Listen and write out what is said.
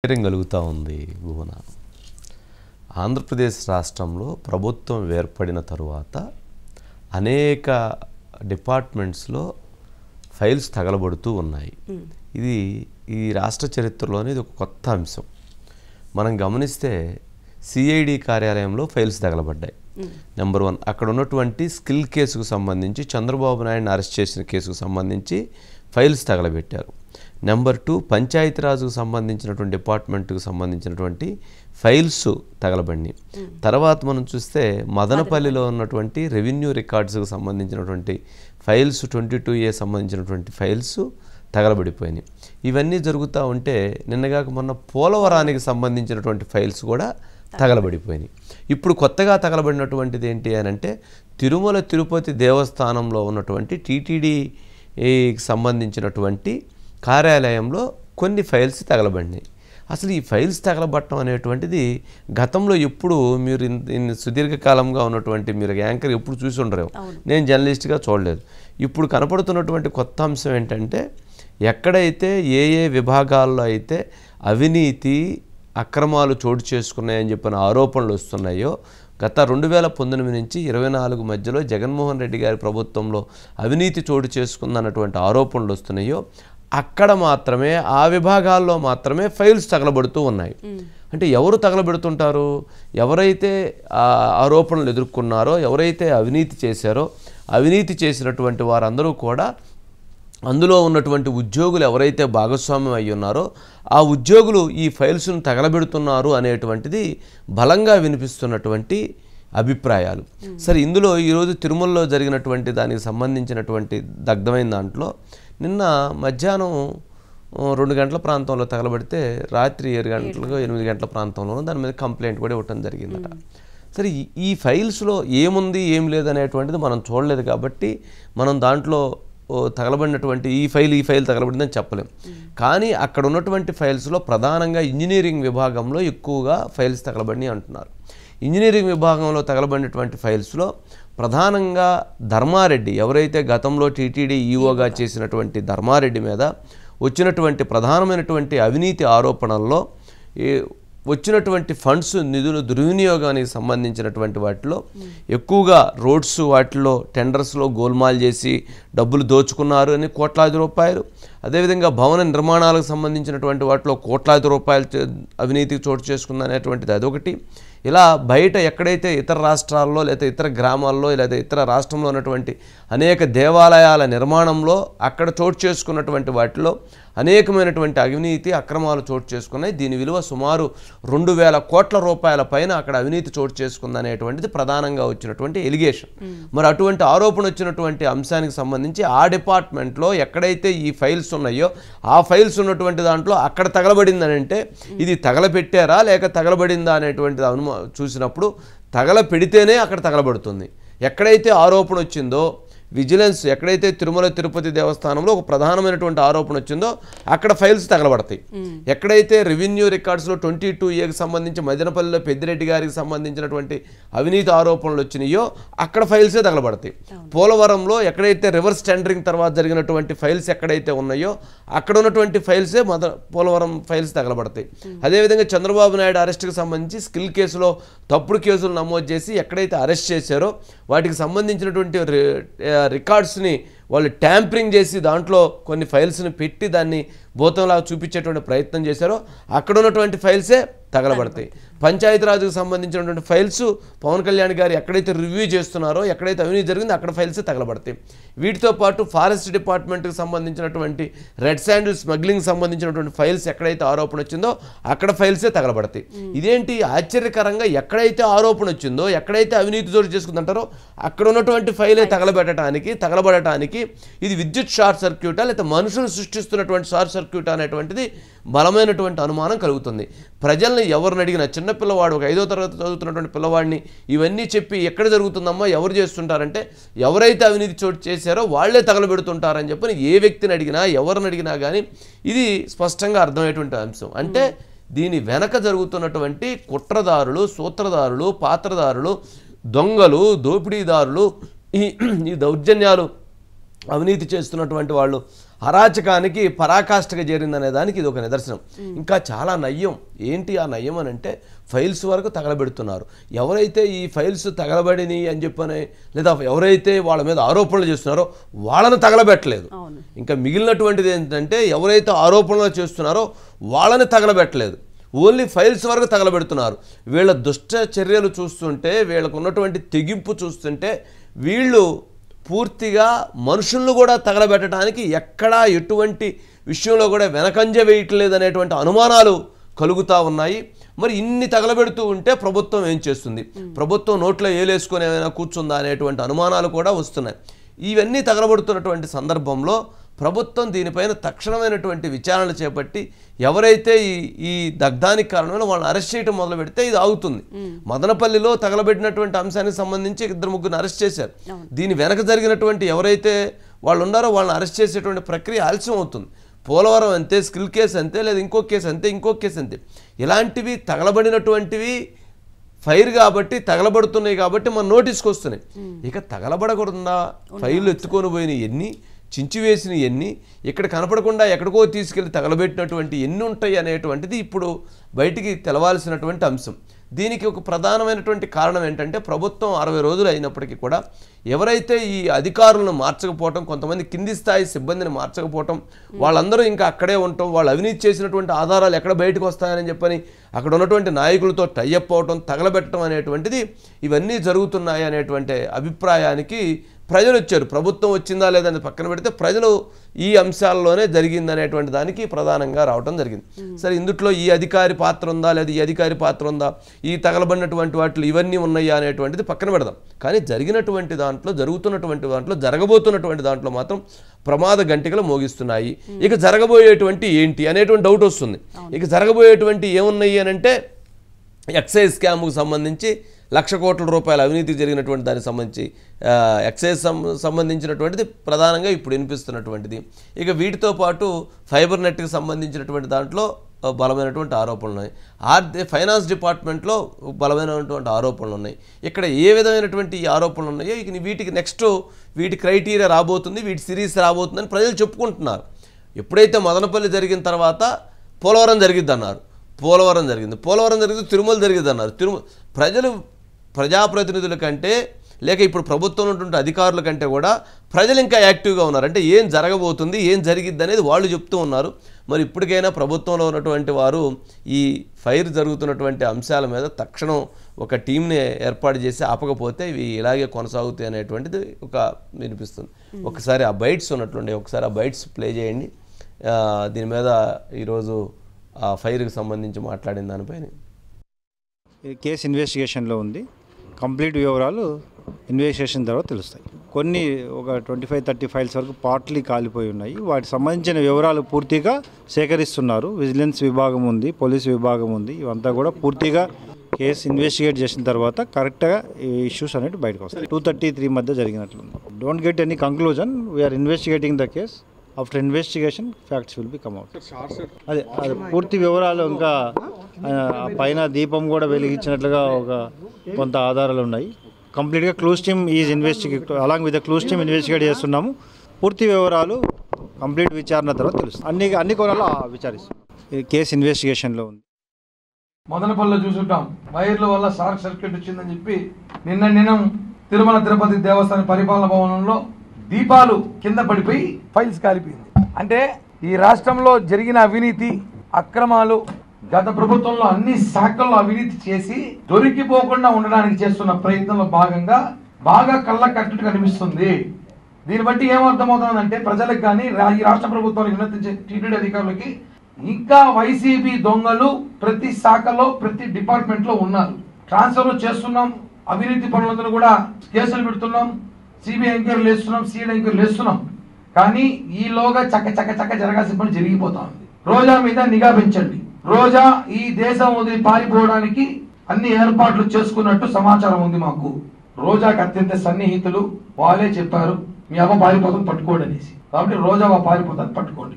కలుగుతూ ఉంది భువన. ఆంధ్రప్రదేశ్ రాష్ట్రంలో ప్రభుత్వం ఏర్పడిన తరువాత అనేక డిపార్ట్మెంట్స్లో ఫైల్స్ తగలబడుతూ ఉన్నాయి. ఇది ఈ రాష్ట్ర చరిత్రలోనే ఇది ఒక కొత్త అంశం. మనం గమనిస్తే సిఐడి కార్యాలయంలో ఫైల్స్ తగలబడ్డాయి. నెంబర్ 1 అక్కడ ఉన్నటువంటి స్కిల్ కేసుకు సంబంధించి చంద్రబాబు నాయుడుని అరెస్ట్ చేసిన కేసుకు సంబంధించి ఫైల్స్ తగలబెట్టారు. నెంబర్ 2 పంచాయతీరాజుకు సంబంధించినటువంటి డిపార్ట్మెంట్కు సంబంధించినటువంటి ఫైల్స్ తగలబడినాయి. తర్వాత మనం చూస్తే మదనపల్లిలో ఉన్నటువంటి రెవెన్యూ రికార్డ్స్కు సంబంధించినటువంటి ఫైల్స్ 22A సంబంధించినటువంటి ఫైల్స్ తగలబడిపోయినాయి. ఇవన్నీ జరుగుతూ ఉంటే నిన్నగాక మొన్న పోలవరానికి సంబంధించినటువంటి ఫైల్స్ కూడా తగలబడిపోయినాయి. ఇప్పుడు కొత్తగా తగలబడినటువంటిది ఏంటి అని అంటే తిరుమల తిరుపతి దేవస్థానంలో ఉన్నటువంటి టీటీడీకి సంబంధించినటువంటి కార్యాలయంలో కొన్ని ఫైల్స్ తగలబడినాయి. అసలు ఈ ఫైల్స్ తగలబట్టడం అనేటువంటిది గతంలో ఎప్పుడు మీరు సుదీర్ఘకాలంగా ఉన్నటువంటి మీరు యాంకర్ ఎప్పుడు చూసి ఉండరు, నేను జర్నలిస్ట్గా చూడలేదు. ఇప్పుడు కనపడుతున్నటువంటి కొత్త అంశం ఏంటంటే ఎక్కడైతే ఏ విభాగాల్లో అయితే అవినీతి అక్రమాలు చోటు చేసుకున్నాయని చెప్పిన ఆరోపణలు వస్తున్నాయో గత 2019 నుంచి 24 మధ్యలో జగన్మోహన్ రెడ్డి గారి ప్రభుత్వంలో అవినీతి చోటు చేసుకుందన్నటువంటి ఆరోపణలు వస్తున్నాయో అక్కడ మాత్రమే ఆ విభాగాల్లో మాత్రమే ఫైల్స్ తగలబడుతూ ఉన్నాయి. అంటే ఎవరు తగలబెడుతుంటారు? ఎవరైతే ఆరోపణలు ఎదుర్కొన్నారో, ఎవరైతే అవినీతి చేశారో, అవినీతి చేసినటువంటి వారందరూ కూడా అందులో ఉన్నటువంటి ఉద్యోగులు ఎవరైతే భాగస్వామ్యం అయ్యి ఉన్నారో ఆ ఉద్యోగులు ఈ ఫైల్స్ను తగలబెడుతున్నారు అనేటువంటిది బలంగా వినిపిస్తున్నటువంటి అభిప్రాయాలు. సరే, ఇందులో ఈరోజు తిరుమలలో జరిగినటువంటి దానికి సంబంధించినటువంటి దగ్ధమైన దాంట్లో నిన్న మధ్యాహ్నం 2 గంటల ప్రాంతంలో తగలబడితే రాత్రి 7 గంటలకు 8 గంటల ప్రాంతంలో దాని మీద కంప్లైంట్ కూడా ఇవ్వటం జరిగిందట. సరే, ఈ ఫైల్స్లో ఏముంది ఏం లేదనేటువంటిది మనం చూడలేదు కాబట్టి మనం దాంట్లో తగలబడినటువంటి ఈ ఫైల్ తగలబడిందని చెప్పలేం. కానీ అక్కడ ఉన్నటువంటి ఫైల్స్లో ప్రధానంగా ఇంజనీరింగ్ విభాగంలో ఎక్కువగా ఫైల్స్ తగలబడినాయి అంటున్నారు. ఇంజనీరింగ్ విభాగంలో తగలబడినటువంటి ఫైల్స్లో ప్రధానంగా ధర్మారెడ్డి, ఎవరైతే గతంలో టీటీడీ ఈఓగా చేసినటువంటి ధర్మారెడ్డి మీద వచ్చినటువంటి ప్రధానమైనటువంటి అవినీతి ఆరోపణల్లో వచ్చినటువంటి ఫండ్స్ నిధులు దుర్వినియోగానికి సంబంధించినటువంటి వాటిలో ఎక్కువగా రోడ్స్ వాటిలో టెండర్స్లో గోల్మాల్ చేసి డబ్బులు దోచుకున్నారు అని కోట్లాది రూపాయలు, అదేవిధంగా భవన నిర్మాణాలకు సంబంధించినటువంటి వాటిలో కోట్లాది రూపాయలు అవినీతికి చోటు చేసుకుందనేటువంటిది అదొకటి. ఇలా బయట ఎక్కడైతే ఇతర రాష్ట్రాల్లో లేదా ఇతర గ్రామాల్లో లేదా ఇతర రాష్ట్రంలో ఉన్నటువంటి అనేక దేవాలయాల నిర్మాణంలో అక్కడ చోటు చేసుకున్నటువంటి వాటిలో అనేకమైనటువంటి అవినీతి అక్రమాలు చోటు చేసుకున్నాయి. దీని విలువ సుమారు 2000 కోట్ల రూపాయల పైన అక్కడ అవినీతి చోటు చేసుకుందనేటువంటిది ప్రధానంగా వచ్చినటువంటి ఎలిగేషన్. మరి అటువంటి ఆరోపణ వచ్చినటువంటి అంశానికి సంబంధించి ఆ డిపార్ట్మెంట్లో ఎక్కడైతే ఈ ఫైల్స్ ఉన్నాయో ఆ ఫైల్స్ ఉన్నటువంటి దాంట్లో అక్కడ తగలబడిందని అంటే ఇది తగలపెట్టారా లేక తగలబడిందా అనేటువంటిది చూసినప్పుడు తగలపెడితేనే అక్కడ తగలబడుతుంది. ఎక్కడైతే ఆరోపణ వచ్చిందో విజిలెన్స్, ఎక్కడైతే తిరుమల తిరుపతి దేవస్థానంలో ఒక ప్రధానమైనటువంటి ఆరోపణ వచ్చిందో అక్కడ ఫైల్స్ తగలబడతాయి. ఎక్కడైతే రెవెన్యూ రికార్డ్స్లో 22Aకి సంబంధించి మదనపల్లిలో పెద్దిరెడ్డి గారికి సంబంధించినటువంటి అవినీతి ఆరోపణలు వచ్చినాయో అక్కడ ఫైల్సే తగలబడతాయి. పోలవరంలో ఎక్కడైతే రివర్స్ టెండరింగ్ తర్వాత జరిగినటువంటి ఫైల్స్ ఎక్కడైతే ఉన్నాయో అక్కడ ఉన్నటువంటి ఫైల్సే పోలవరం ఫైల్స్ తగలబడతాయి. అదేవిధంగా చంద్రబాబు నాయుడు అరెస్ట్కి సంబంధించి స్కిల్ కేసులో తప్పుడు కేసులు నమోదు చేసి ఎక్కడైతే అరెస్ట్ చేశారో వాటికి సంబంధించినటువంటి రికార్డ్స్ని వాళ్ళు ట్యాంపరింగ్ చేసి దాంట్లో కొన్ని ఫైల్స్ని పెట్టి దాన్ని భూతంలాగా చూపించేటువంటి ప్రయత్నం చేశారో అక్కడ ఉన్నటువంటి ఫైల్సే తగలబడతాయి. పంచాయతీరాజుకు సంబంధించినటువంటి ఫైల్స్ పవన్ కళ్యాణ్ గారు ఎక్కడైతే రివ్యూ చేస్తున్నారో ఎక్కడైతే అవినీతి జరిగిందో అక్కడ ఫైల్సే తగలబడతాయి. వీటితో పాటు ఫారెస్ట్ డిపార్ట్మెంట్కి సంబంధించినటువంటి రెడ్ శాండిల్ స్మగ్లింగ్ సంబంధించినటువంటి ఫైల్స్ ఎక్కడైతే ఆరోపణ వచ్చిందో అక్కడ ఫైల్సే తగలబడతాయి. ఇదేంటి ఆశ్చర్యకరంగా ఎక్కడైతే ఆరోపణ వచ్చిందో ఎక్కడైతే అవినీతి చోటు చేసుకుందంటారో అక్కడ ఉన్నటువంటి ఫైలే తగలబడటానికి ఇది విద్యుత్ షార్ట్ సర్క్యూటా లేదా మనుషులు సృష్టిస్తున్నటువంటి షార్ట్ సర్క్యూట్ అనేటువంటిది బలమైనటువంటి అనుమానం కలుగుతుంది. ప్రజల్ని ఎవరిని అడిగినా చిన్నపిల్లవాడు ఒక 5వ తరగతి చదువుతున్నటువంటి పిల్లవాడిని ఇవన్నీ చెప్పి ఎక్కడ జరుగుతుందమ్మా ఎవరు చేస్తుంటారంటే ఎవరైతే అవినీతి చోటు చేశారో వాళ్లే తగలబెడుతుంటారని చెప్పని ఏ వ్యక్తిని అడిగినా ఎవరిని అడిగినా కానీ ఇది స్పష్టంగా అర్థమయ్యేటువంటి అంశం. అంటే దీని వెనక జరుగుతున్నటువంటి కుట్రదారులు, సూత్రధారులు, పాత్రదారులు, దొంగలు, దోపిడీదారులు, ఈ దౌర్జన్యాలు అవినీతి చేస్తున్నటువంటి వాళ్ళు అరాచకానికి పరాకాష్ఠగా చేరిందనే దానికి ఇది ఒక నిదర్శనం. ఇంకా చాలా నయ్యం. ఏంటి ఆ నయ్యం అని అంటే ఫైల్స్ వరకు తగలబెడుతున్నారు. ఎవరైతే ఈ ఫైల్స్ తగలబడిని అని చెప్పని లేదా ఎవరైతే వాళ్ళ మీద ఆరోపణలు చేస్తున్నారో వాళ్ళని తగలబెట్టలేదు. ఇంకా మిగిలినటువంటిది ఏంటంటే ఎవరైతే ఆరోపణలు చేస్తున్నారో వాళ్ళని తగలబెట్టలేదు, ఓన్లీ ఫైల్స్ వరకు తగలబెడుతున్నారు. వీళ్ళ దుష్ట చర్యలు చూస్తుంటే, వీళ్ళకు ఉన్నటువంటి తెగింపు చూస్తుంటే వీళ్ళు పూర్తిగా మనుషులను కూడా తగలబెట్టడానికి ఎక్కడా ఎటువంటి విషయంలో కూడా వెనకంజ వేయట్లేదు అనేటువంటి అనుమానాలు కలుగుతూ ఉన్నాయి. మరి ఇన్ని తగలబెడుతూ ఉంటే ప్రభుత్వం ఏం చేస్తుంది, ప్రభుత్వం నోట్లో ఏలేసుకొని ఏమైనా కూర్చుందా అనేటువంటి అనుమానాలు కూడా వస్తున్నాయి. ఇవన్నీ తగలబడుతున్నటువంటి సందర్భంలో ప్రభుత్వం దీనిపైన తక్షణమైనటువంటి విచారణ చేపట్టి ఎవరైతే ఈ దగ్ధానికి కారణమైన వాళ్ళని అరెస్ట్ చేయడం మొదలు పెడితే ఇది ఆగుతుంది. మదనపల్లిలో తగలబెట్టినటువంటి అంశానికి సంబంధించి 2-3 అరెస్ట్ చేశారు. దీని వెనక జరిగినటువంటి ఎవరైతే వాళ్ళు ఉన్నారో వాళ్ళని అరెస్ట్ చేసేటువంటి ప్రక్రియ ఆలస్యం అవుతుంది. పోలవరం అంతే, స్కిల్ కేసు అంతే, లేదా ఇంకో కేసు అంతే, ఇంకో కేసు అంతే. ఇలాంటివి తగలబడినటువంటివి ఫైర్ కాబట్టి తగలబడుతున్నాయి కాబట్టి మన నోటీస్కి వస్తున్నాయి. ఇక తగలబడకుండా ఫైర్లు ఎత్తుకొని పోయినాయి ఎన్ని, చించివేసిన ఎన్ని, ఇక్కడ కనపడకుండా ఎక్కడికో తీసుకెళ్ళి తగలబెట్టినటువంటి ఎన్ని ఉంటాయి అనేటువంటిది ఇప్పుడు బయటికి తెలవాల్సినటువంటి అంశం. దీనికి ఒక ప్రధానమైనటువంటి కారణం ఏంటంటే ప్రభుత్వం 60 రోజులు అయినప్పటికీ కూడా ఎవరైతే ఈ అధికారులను మార్చకపోవటం, కొంతమంది కింది స్థాయి సిబ్బందిని మార్చకపోవటం, వాళ్ళందరూ ఇంకా అక్కడే ఉండటం, వాళ్ళు అవినీతి చేసినటువంటి ఆధారాలు ఎక్కడ బయటకు వస్తాయని చెప్పని అక్కడ ఉన్నటువంటి నాయకులతో టైఅప్ అవటం, తగలబెట్టడం అనేటువంటిది ఇవన్నీ జరుగుతున్నాయి అనేటువంటి అభిప్రాయానికి ప్రజలు వచ్చారు. ప్రభుత్వం వచ్చిందా లేదని పక్కన పెడితే ప్రజలు ఈ అంశాల్లోనే జరిగిందనేటువంటి దానికి ప్రధానంగా రావటం జరిగింది. సరే, ఇందుట్లో ఈ అధికారి పాత్ర ఉందా లేదా ఈ అధికారి పాత్ర ఉందా, ఈ తగలబడినటువంటి వాటిలో ఇవన్నీ ఉన్నాయా అనేటువంటిది పక్కన పెడదాం. కానీ జరిగినటువంటి దాంట్లో, జరుగుతున్నటువంటి దాంట్లో, జరగబోతున్నటువంటి దాంట్లో మాత్రం ప్రమాద గంటికలు మోగిస్తున్నాయి. ఇక జరగబోయేటువంటి ఏంటి అనేటువంటి డౌట్ వస్తుంది. ఇక జరగబోయేటువంటి ఏమున్నాయి అని అంటే ఎక్సైజ్ స్కామ్కు సంబంధించి 1,00,000 కోట్ల రూపాయల అవినీతి జరిగినటువంటి దానికి సంబంధించి ఎక్సైజ్ సంబంధించినటువంటిది ప్రధానంగా ఇప్పుడు వినిపిస్తున్నటువంటిది. ఇక వీటితో పాటు ఫైబర్ నెట్కి సంబంధించినటువంటి దాంట్లో బలమైనటువంటి ఆరోపణలు ఉన్నాయి. ఫైనాన్స్ డిపార్ట్మెంట్లో బలమైనటువంటి ఆరోపణలు ఉన్నాయి. ఇక్కడ ఏ విధమైనటువంటి ఈ ఆరోపణలు ఉన్నాయో ఇక వీటికి నెక్స్ట్ వీటి క్రైటీరియా రాబోతుంది, వీటి సిరీస్ రాబోతుందని ప్రజలు చెప్పుకుంటున్నారు. ఎప్పుడైతే మదనపల్లి జరిగిన తర్వాత పోలవరం జరిగిద్ది అన్నారు, పోలవరం జరిగింది, తిరుమల జరిగింది అన్నారు. ప్రజలు ప్రజాప్రతినిధుల కంటే లేక ఇప్పుడు ప్రభుత్వంలో ఉన్నటువంటి అధికారుల కంటే కూడా ప్రజలు ఇంకా యాక్టివ్గా ఉన్నారు. అంటే ఏం జరగబోతుంది, ఏం జరిగిద్ది అనేది వాళ్ళు చెప్తూ ఉన్నారు. మరి ఇప్పటికైనా ప్రభుత్వంలో ఉన్నటువంటి వారు ఈ ఫైర్ జరుగుతున్నటువంటి అంశాల మీద తక్షణం ఒక టీంని ఏర్పాటు చేసి ఆపకపోతే ఇవి ఇలాగే కొనసాగుతాయి అనేటువంటిది ఒక వినిపిస్తుంది. ఒకసారి ఆ బైట్స్ ఉన్నట్లుండే ఒకసారి ఆ బైట్స్ ప్లే చేయండి. దీని మీద ఈరోజు ఆ ఫైర్కి సంబంధించి మాట్లాడిన దానిపైన. కేసు ఇన్వెస్టిగేషన్లో ఉంది. కంప్లీట్ వివరాలు ఇన్వెస్టిగేషన్ తర్వాత తెలుస్తాయి. కొన్ని ఒక 25-30 ఫైల్స్ వరకు పార్ట్లీ కాలిపోయి ఉన్నాయి. వాటికి సంబంధించిన వివరాలు పూర్తిగా సేకరిస్తున్నారు. విజిలెన్స్ విభాగం ఉంది, పోలీస్ విభాగం ఉంది. ఇవంతా కూడా పూర్తిగా కేసు ఇన్వెస్టిగేట్ చేసిన తర్వాత కరెక్ట్గా ఈ ఇష్యూస్ అనేవి బయటకు వస్తాయి. 2:33 మధ్య జరిగినట్లు. Don't get any conclusion. We're investigating the case. After investigation facts will become out. అదే పూర్తి వివరాలు ఇంకా పైన దీపం కూడా వెలిగించినట్లుగా కొంత ఆధారాలు ఉన్నాయి. కంప్లీట్గా clues team is investigate along with the clues team investigate చేస్తున్నాము. పూర్తి వివరాలు కంప్లీట్ విచారణ తర్వాత తెలుస్తుంది. అన్ని కోణాల్లో విచారిస్తాం. ఈ కేసు ఇన్వెస్టిగేషన్లో ఉంది. మదనపల్లిలో చూసుంటాం, వైర్ల వల్ల షార్ట్ సర్క్యూట్ వచ్చిందని చెప్పి నిన్న తిరుమల తిరుపతి దేవస్థానం పరిపాలన భవనంలో దీపాలు కింద పడిపోయి ఫైల్స్ కాలిపోయింది. అంటే ఈ రాష్ట్రంలో జరిగిన అవినీతి అక్రమాలు, గత ప్రభుత్వంలో అన్ని శాఖల్లో అవినీతి చేసి దొరికిపోకుండా ఉండడానికి చేస్తున్న ప్రయత్నంలో భాగంగా బాగా కళ్ళ కట్టుగా కనిపిస్తుంది. దీన్ని బట్టి ఏమర్థమవుతుందంటే ప్రజలకు కానీ ఈ రాష్ట్ర ప్రభుత్వానికి వినతించే టీటీడీ అధికారులకి ఇంకా వైసీపీ దొంగలు ప్రతి శాఖలో ప్రతి డిపార్ట్మెంట్ లో ఉన్నారు. ట్రాన్స్ఫర్లు చేస్తున్నాం, అవినీతి పనులందరూ కూడా కేసులు పెడుతున్నాం, సిబిఐ ఎంక్వైరీలు వేస్తున్నాం, సిఐడి ఎంక్వైరీలు వేస్తున్నాం. కానీ ఈలోగా చక్క జరగాల్సిన పని జరిగిపోతా ఉంది. రోజా మీద నిఘా పెంచండి. రోజా ఈ దేశం వదిలి పారిపోవడానికి అన్ని ఏర్పాట్లు చేసుకున్నట్టు సమాచారం ఉంది మాకు. రోజాకి అత్యంత సన్నిహితులు వాళ్ళే చెప్పారు, మీ అవ్వ పారిపోతుంది పట్టుకోండి అనేసి. కాబట్టి రోజా పారిపోతుంది పట్టుకోండి.